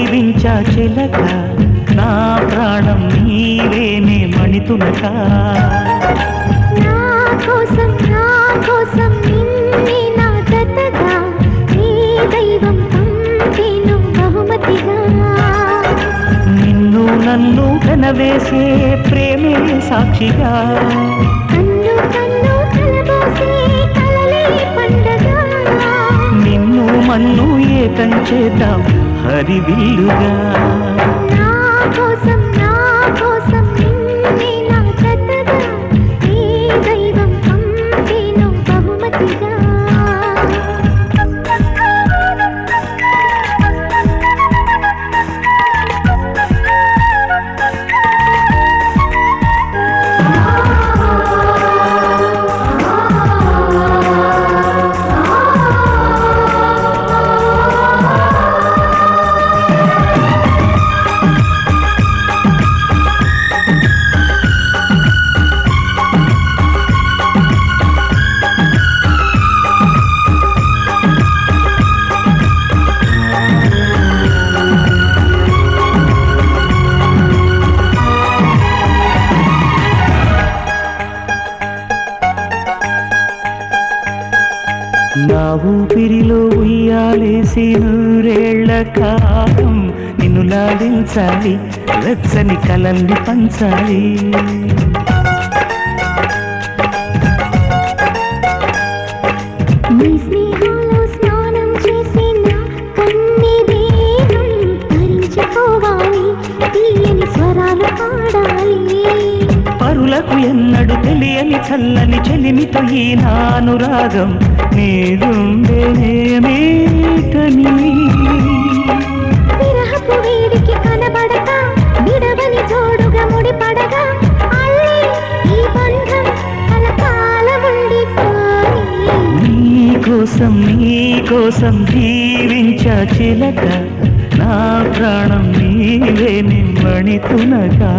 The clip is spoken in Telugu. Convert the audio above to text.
దీవించా చిలక నా ప్రాణం నీవేనే మణితునక నా కోసం నిన్నే నా జతగా నీ దైవం పంపేను బహుమతిగా నిన్ను నన్ను కనవేసే ప్రేమే సాక్షిగా కన్ను కలబోసే కలలే పండగ నిన్ను మన్ను ఏకం చేద్దాం హరివిల్లుగా నా కోసం నిన్నే నా జతగా నీ దైవం పంపేను బహుమతిగా నా ఊపిరిలో ఉయ్యాలేసి నూరేళ్ల కాలం నిన్ను లాడించాలి వెచ్చని కలల్ని పంచాలి నీ స్నేహాలో స్నానం చేసి నా కన్నీరేను తరించిపోవాలి తీయని స్వరాలు పాడాలి పరులకు ఎన్నడు తెలియని చల్లని చెలిమితో ఈ నానురాగం నీరుండేనేమేటని విరహపు వేడికి కనబడక విడవని జోడుగా ముడిపడగా అల్లే ఈ బంధం కలకాలముండిపోయి నీకోసం జీవించా చిలక నా ప్రాణం నీవే నిమ్మణితునగా